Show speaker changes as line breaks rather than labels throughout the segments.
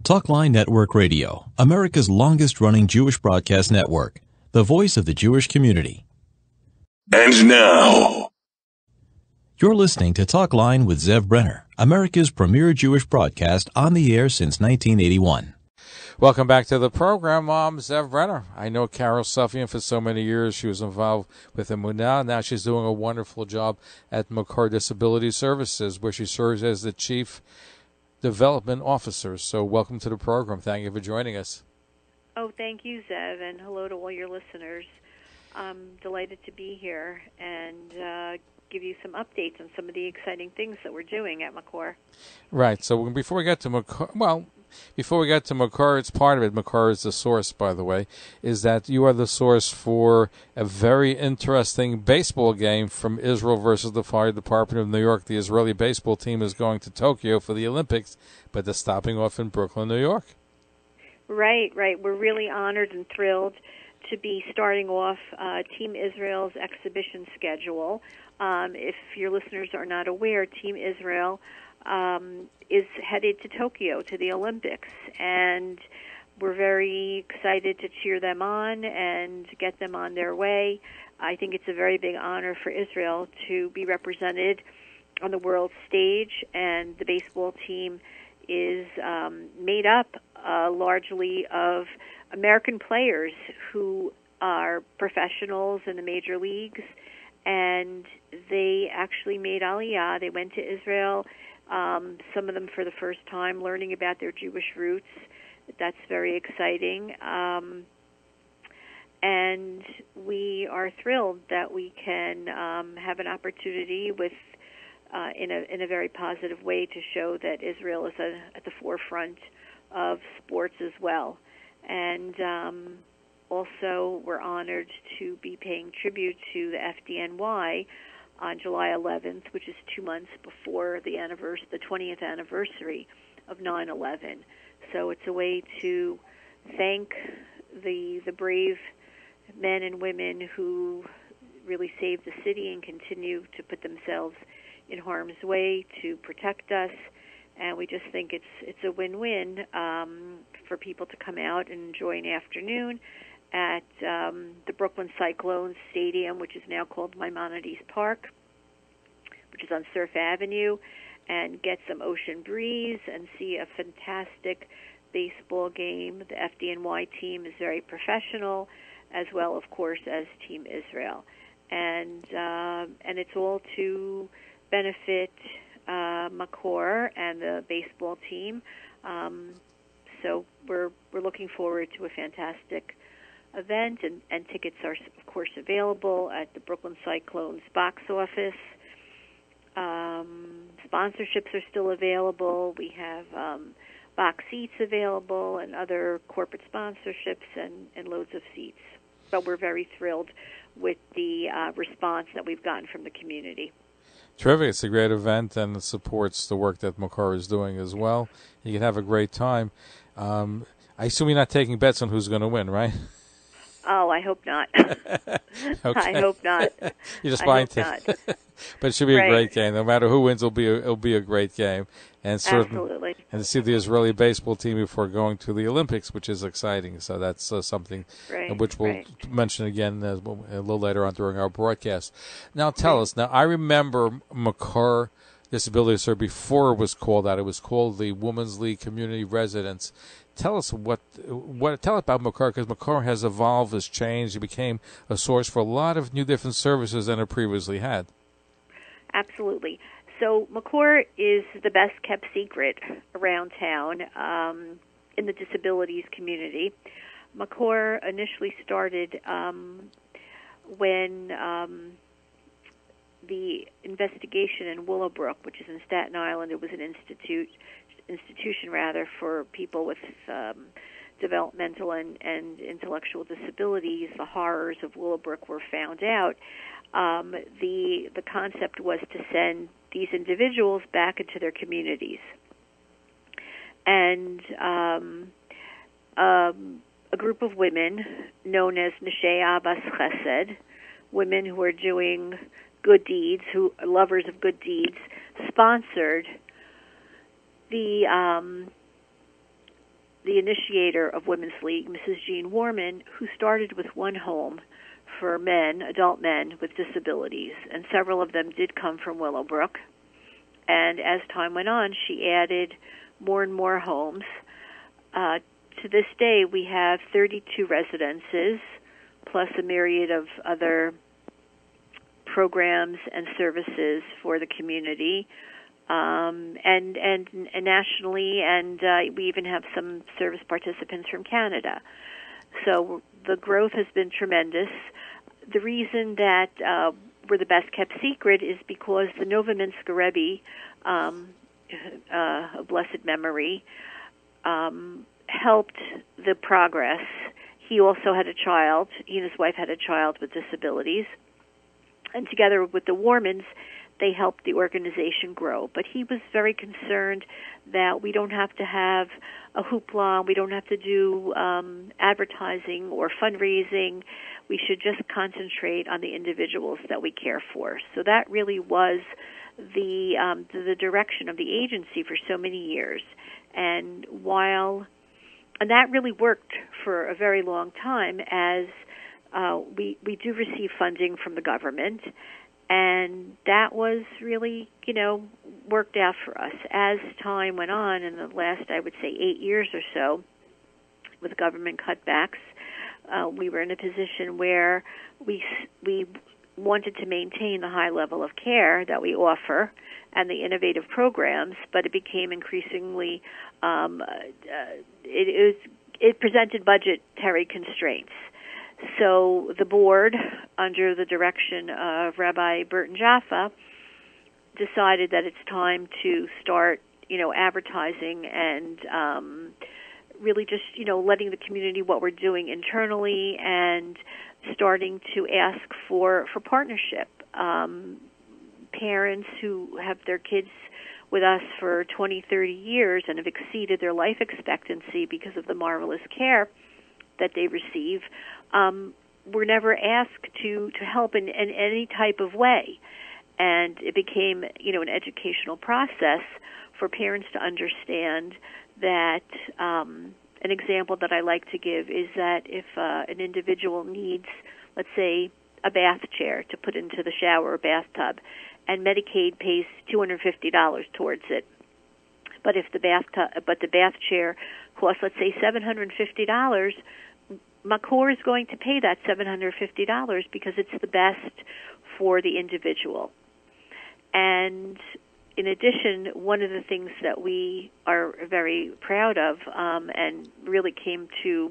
Talkline Network Radio, America's longest-running Jewish broadcast network, the voice of the Jewish community.
And now,
you're listening to Talkline with Zev Brenner, America's premier Jewish broadcast on the air since 1981.
Welcome back to the program. I'm Zev Brenner. I know Carol Sufian for so many years. She was involved with Emunah. Now she's doing a wonderful job at Makor Disability Services, where she serves as the Chief Development Officer. So welcome to the program. Thank you for joining us.
Oh, thank you, Zev, and hello to all your listeners. I'm delighted to be here and give you some updates on some of the exciting things that we're doing at Makor.
Right. So before we get to Makor, it's part of it. Makor is the source, by the way, is that you are the source for a very interesting baseball game from Israel versus the Fire Department of New York. The Israeli baseball team is going to Tokyo for the Olympics, but they're stopping off in Brooklyn, New York.
Right. We're really honored and thrilled to be starting off Team Israel's exhibition schedule. If your listeners are not aware, Team Israel is headed to Tokyo, to the Olympics, and we're very excited to cheer them on and get them on their way. I think it's a very big honor for Israel to be represented on the world stage, and the baseball team is made up largely of American players who are professionals in the major leagues, and they actually made Aliyah. They went to Israel, some of them for the first time, learning about their Jewish roots. That's very exciting. And we are thrilled that we can have an opportunity with, in a very positive way, to show that Israel is at the forefront of sports as well. And also, we're honored to be paying tribute to the FDNY on July 11th, which is 2 months before the 20th anniversary of 9/11. So it's a way to thank the brave men and women who really saved the city and continue to put themselves in harm's way to protect us. And we just think it's a win-win for people to come out and enjoy an afternoon at the Brooklyn Cyclones Stadium, which is now called Maimonides Park, which is on Surf Avenue, and get some ocean breeze and see a fantastic baseball game. The FDNY team is very professional, as well, of course, as Team Israel. And it's all to benefit Makor and the baseball team. So we're looking forward to a fantastic event, and tickets are, of course, available at the Brooklyn Cyclones box office. Sponsorships are still available. We have box seats available and other corporate sponsorships and loads of seats. But we're very thrilled with the response that we've gotten from the community.
Terrific. It's a great event, and it supports the work that Makor is doing as well. You can have a great time. I assume you're not taking bets on who's going to win, right?
Oh, I hope not.
Okay.
I hope not.
You're just buying tickets. But it should be a great game. No matter who wins, it'll be a great game. And
Absolutely.
And to see the Israeli baseball team before going to the Olympics, which is exciting. So that's something which we'll mention again a little later on during our broadcast. Now, tell us. Now, I remember Makor Disability Service before it was called that. It was called the Women's League Community Residence. Tell us tell us about Makor, because Makor has evolved, has changed. It became a source for a lot of new different services than it previously had.
Absolutely. So Makor is the best kept secret around town in the disabilities community. Makor initially started when the investigation in Willowbrook, which is in Staten Island, it was an institution for people with developmental and intellectual disabilities. The horrors of Willowbrook were found out. The concept was to send these individuals back into their communities. And a group of women known as Neshei Abbas Chesed, women who are doing good deeds, who are lovers of good deeds, sponsored the the initiator of Women's League, Mrs. Jean Warman, who started with one home for men, adult men with disabilities, and several of them did come from Willowbrook. And as time went on, she added more and more homes. To this day, we have 32 residences, plus a myriad of other programs and services for the community, and nationally, and we even have some service participants from Canada. So the growth has been tremendous. The reason that we're the best kept secret is because the Novominsker Rebbe, of blessed memory, helped the progress. He also had a child. He and his wife had a child with disabilities. And together with the Warmans, they helped the organization grow. But he was very concerned that we don't have to have a hoopla, we don't have to do advertising or fundraising. We should just concentrate on the individuals that we care for. So that really was the direction of the agency for so many years. And that really worked for a very long time, as we do receive funding from the government, and that was really, worked out for us. As time went on, in the last, I would say, 8 years or so, with government cutbacks, we were in a position where we wanted to maintain the high level of care that we offer and the innovative programs, but it became increasingly, it presented budgetary constraints. So the board, under the direction of Rabbi Burton Jaffa, decided that it's time to start, advertising and really just, letting the community what we're doing internally and starting to ask for partnership. Parents who have their kids with us for 20, 30 years and have exceeded their life expectancy because of the marvelous care that they receive, were never asked to help in any type of way. And it became, an educational process for parents to understand that an example that I like to give is that if an individual needs, let's say, a bath chair to put into the shower or bathtub, and Medicaid pays $250 towards it, but if the bath chair costs, let's say, $750, Makor is going to pay that $750 because it's the best for the individual. And in addition, one of the things that we are very proud of and really came to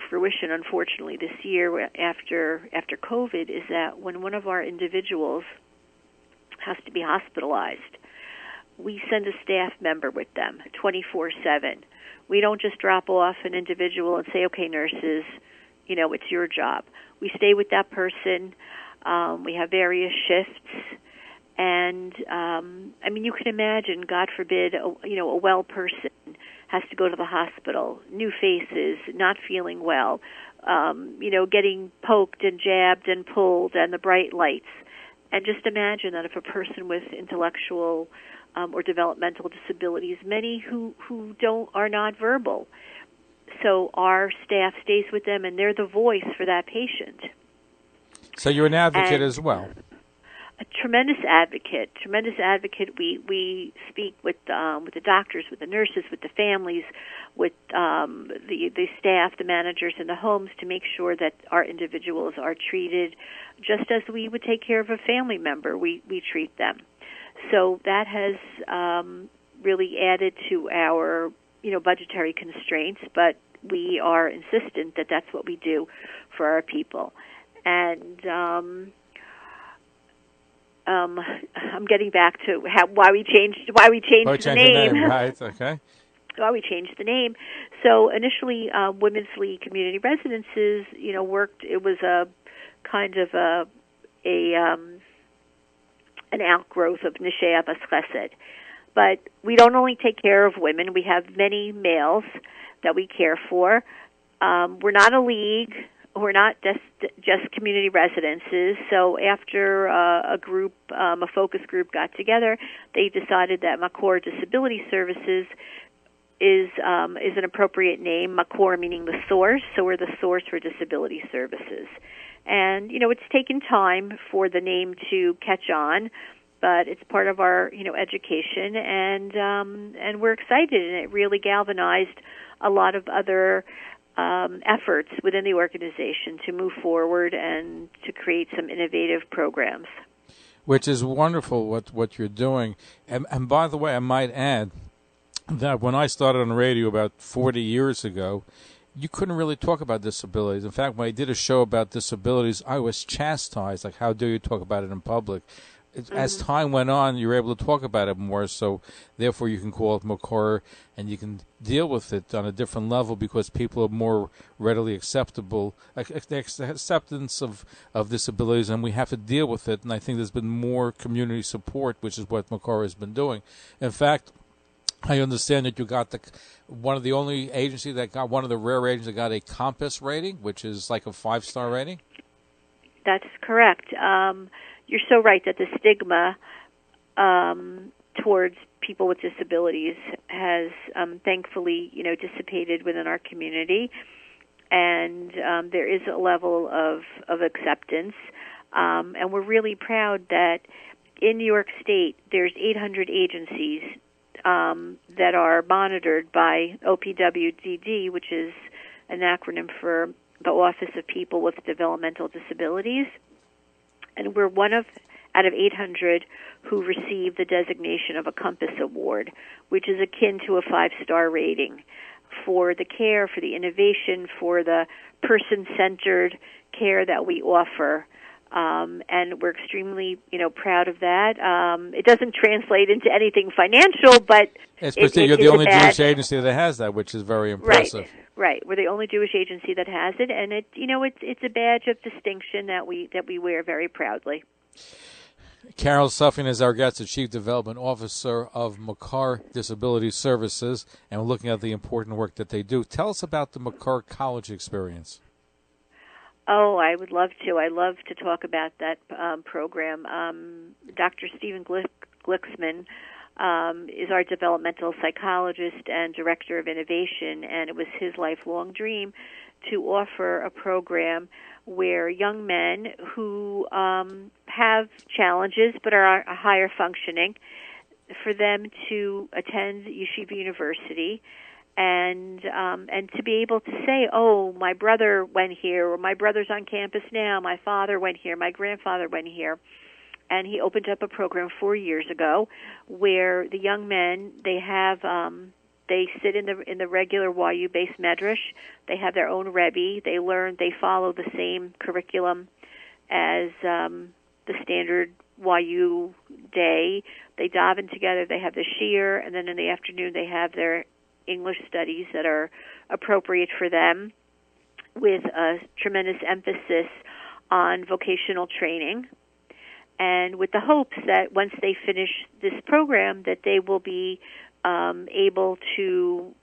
fruition, unfortunately, this year after COVID, is that when one of our individuals has to be hospitalized, we send a staff member with them 24/7. We don't just drop off an individual and say, okay, nurses, it's your job. We stay with that person. We have various shifts. And, you can imagine, God forbid, a well person has to go to the hospital, new faces, not feeling well, getting poked and jabbed and pulled, and the bright lights. And just imagine that if a person with intellectual or developmental disabilities, many who are not verbal, so our staff stays with them, and they're the voice for that patient.
So you're an advocate as well.
A tremendous advocate. We speak with the doctors, with the nurses, with the families, with the staff, the managers in the homes, to make sure that our individuals are treated just as we would take care of a family member. We treat them. So that has really added to our budgetary constraints, but we are insistent that that's what we do for our people. And I'm getting back to why we changed the name.
Right? Okay.
Why we changed the name. So initially, Women's League Community Residences, worked. It was a kind of an outgrowth of Nishei Abbas Chesed. But we don't only take care of women. We have many males that we care for. We're not a league. We're not just community residences. So after a focus group got together, they decided that Makor Disability Services is an appropriate name. Makor meaning the source, so we're the source for disability services. And it's taken time for the name to catch on, but it's part of our education, and we're excited, and it really galvanized a lot of other efforts within the organization to move forward and to create some innovative programs.
Which is wonderful what you're doing. And by the way, I might add that when I started on the radio about 40 years ago, you couldn't really talk about disabilities. In fact, when I did a show about disabilities, I was chastised, like, how dare you talk about it in public? As time went on, you were able to talk about it more, so therefore you can call it Makor, and you can deal with it on a different level because people are more readily acceptance of disabilities, and we have to deal with it. And I think there's been more community support, which is what Makor has been doing. In fact, I understand that you got one of the rare agencies that got a Compass rating, which is like a 5-star rating.
That's correct. You're so right that the stigma towards people with disabilities has thankfully, dissipated within our community, and there is a level of acceptance. And we're really proud that in New York State there's 800 agencies that are monitored by OPWDD, which is an acronym for the Office of People with Developmental Disabilities. And we're one out of 800 who receive the designation of a Compass Award, which is akin to a 5-star rating for the care, for the innovation, for the person-centered care that we offer. And we're extremely, proud of that. It doesn't translate into anything financial, but
you're the only Jewish agency that has that, which is very impressive.
Right. We're the only Jewish agency that has it, and it's a badge of distinction that we wear very proudly.
Carol Sufian is our guest, the Chief Development Officer of Makor Disability Services, and we're looking at the important work that they do. Tell us about the Makor College experience.
Oh, I would love to. I love to talk about that program. Dr. Stephen Glicksman is our developmental psychologist and director of innovation, and it was his lifelong dream to offer a program where young men who have challenges but are higher functioning, for them to attend Yeshiva University and to be able to say, oh, my brother went here, or my brother's on campus now, my father went here, my grandfather went here. And he opened up a program 4 years ago where the young men, they sit in the regular YU-based medrash. They have their own Rebbe. They follow the same curriculum as the standard YU day. They daven together. They have the shiur, and then in the afternoon they have their English studies that are appropriate for them, with a tremendous emphasis on vocational training, and with the hopes that once they finish this program that they will be able to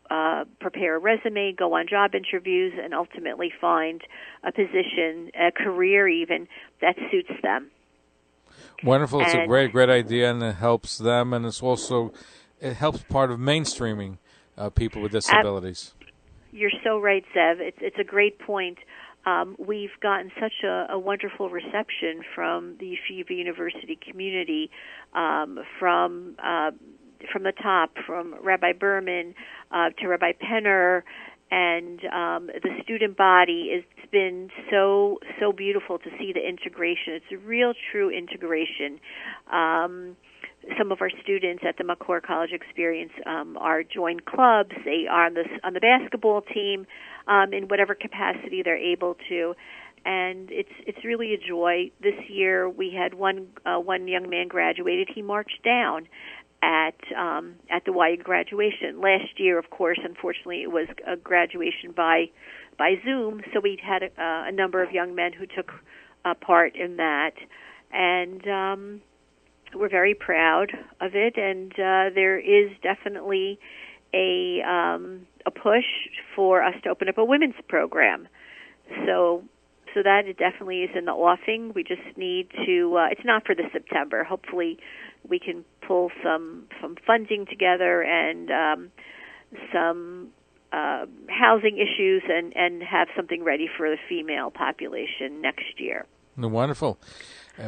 prepare a resume, go on job interviews, and ultimately find a position, a career even, that suits them.
Wonderful. It's a great idea, and it helps them, and it helps part of mainstreaming people with disabilities.
You're so right, Zev. It's a great point. We've gotten such a wonderful reception from the Yeshiva University community, from the top, from Rabbi Berman to Rabbi Penner, and the student body. It's been so beautiful to see the integration. It's a real, true integration. Some of our students at the Makor College Experience are joined clubs. They are on the basketball team in whatever capacity they're able to, and it's really a joy. This year we had one young man graduated. He marched down at the YU graduation. Last year, of course, unfortunately, it was a graduation by Zoom, so we had a number of young men who took part in that, and we're very proud of it, and there is definitely a push for us to open up a women's program. So that it definitely is in the offing. We just need to. It's not for this September. Hopefully, we can pull some funding together and some housing issues and have something ready for the female population next year.
Wonderful.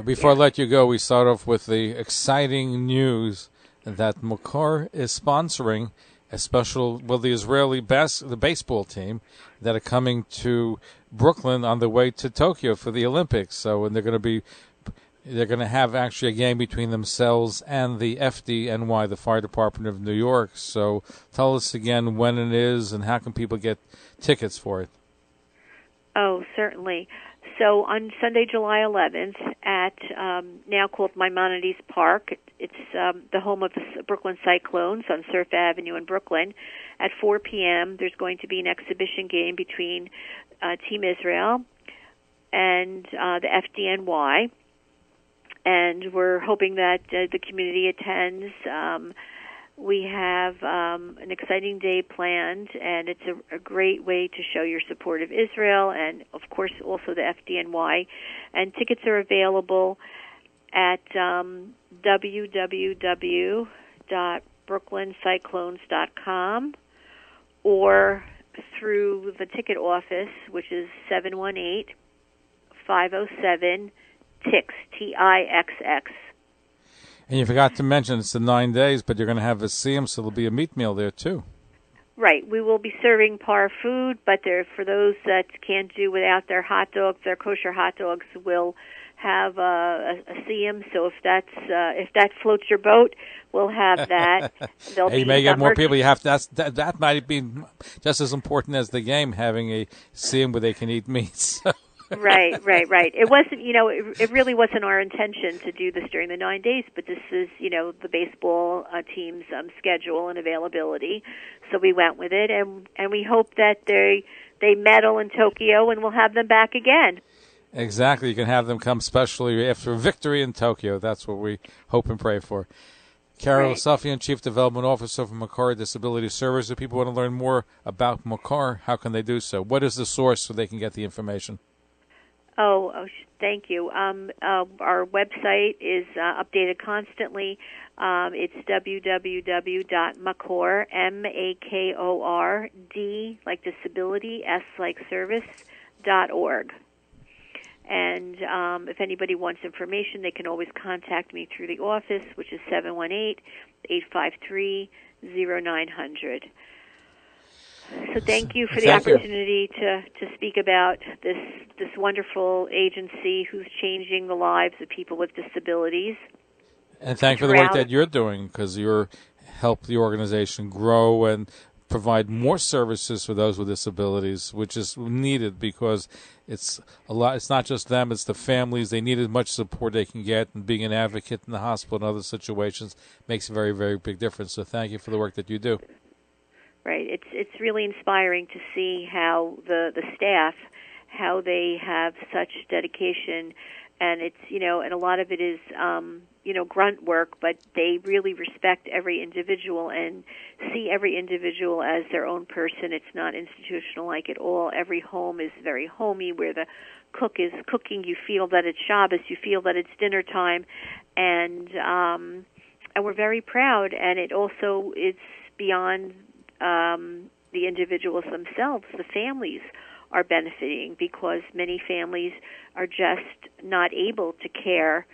Before I let you go, we start off with the exciting news that Makor is sponsoring a special, the Israeli the baseball team that are coming to Brooklyn on the way to Tokyo for the Olympics. So, and they're going to have actually a game between themselves and the FDNY, the Fire Department of New York. So, tell us again when it is and how can people get tickets for it.
Oh, certainly. So on Sunday, July 11th, at now called Maimonides Park, it's the home of the Brooklyn Cyclones on Surf Avenue in Brooklyn. At 4 p.m., there's going to be an exhibition game between Team Israel and the FDNY, and we're hoping that the community attends. We have an exciting day planned, and it's a great way to show your support of Israel and, of course, also the FDNY. And tickets are available at www.brooklyncyclones.com or through the ticket office, which is 718-507-TIX, TIXX.
And you forgot to mention it's the 9 days, but you're going to have a siyum, so there'll be a meat meal there, too.
Right. We will be serving par food, but for those that can't do without their hot dogs, their kosher hot dogs, we'll have a siyum. So if that floats your boat, we'll have that.
Hey, you may get more people. You have that might be just as important as the game, having a siyum where they can eat meat. So.
Right. It wasn't, it really wasn't our intention to do this during the 9 days, but this is, the baseball team's schedule and availability. So we went with it, and we hope that they medal in Tokyo, and we'll have them back again.
Exactly. You can have them come specially after a victory in Tokyo. That's what we hope and pray for. Carol Sufian, Chief Development Officer for Makor Disability Services. If people want to learn more about Makor, how can they do so? What is the source so they can get the information?
Oh, thank you. Our website is updated constantly. It's www.makor, MAKOR, D like disability, S like service.org. And if anybody wants information, they can always contact me through the office, which is 718-853-0900. So thank you for the opportunity to speak about this wonderful agency who's changing the lives of people with disabilities.
And thank you for the work that you're doing, because you help the organization grow and provide more services for those with disabilities, which is needed because it's a lot. It's not just them; it's the families. They need as much support they can get, and being an advocate in the hospital and other situations makes a very, very big difference. So thank you for the work that you do.
Right. It's really inspiring to see how the staff, how they have such dedication, and it's, and a lot of it is, grunt work, but they really respect every individual and see every individual as their own person. It's not institutional-like at all. Every home is very homey, where the cook is cooking. You feel that it's Shabbos. You feel that it's dinner time, and we're very proud. And it's beyond the individuals themselves. The families are benefiting because many families are just not able to care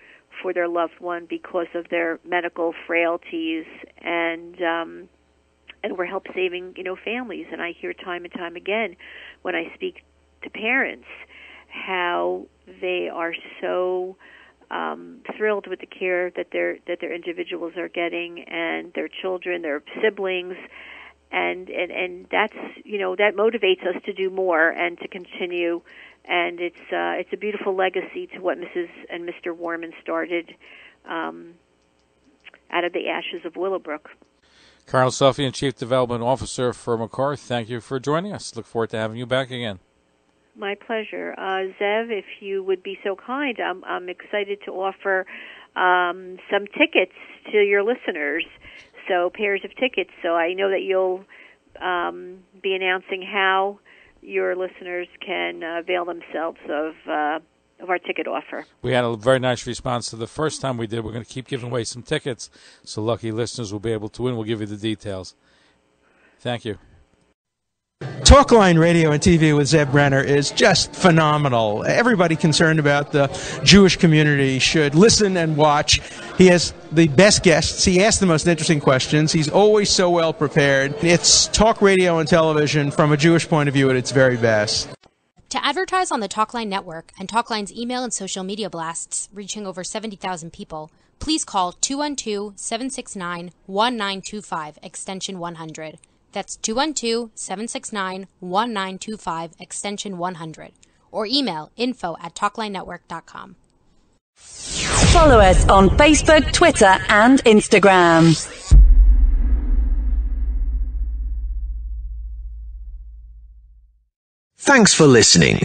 for their loved one because of their medical frailties, and we're help saving families. And I hear time and time again when I speak to parents how they are so thrilled with the care that their individuals are getting, and their children, their siblings. And that's that motivates us to do more and to continue, and it's a beautiful legacy to what Mrs. and Mr. Warman started out of the ashes of Willowbrook.
Carol Sufian, Chief Development Officer for Makor, thank you for joining us. Look forward to having you back again.
My pleasure, Zev. If you would be so kind, I'm excited to offer some tickets to your listeners. So pairs of tickets. So I know that you'll be announcing how your listeners can avail themselves of our ticket offer.
We had a very nice response to the first time we did. We're going to keep giving away some tickets, so lucky listeners will be able to win. We'll give you the details. Thank you.
Talkline radio and TV with Zev Brenner is just phenomenal. Everybody concerned about the Jewish community should listen and watch. He has the best guests. He asks the most interesting questions. He's always so well prepared. It's talk radio and television from a Jewish point of view at its very best.
To advertise on the Talkline network and Talkline's email and social media blasts reaching over 70,000 people, please call 212-769-1925, extension 100. That's 212-769-1925, extension 100. Or email info@talklinenetwork.com.
Follow us on Facebook, Twitter, and Instagram.
Thanks for listening.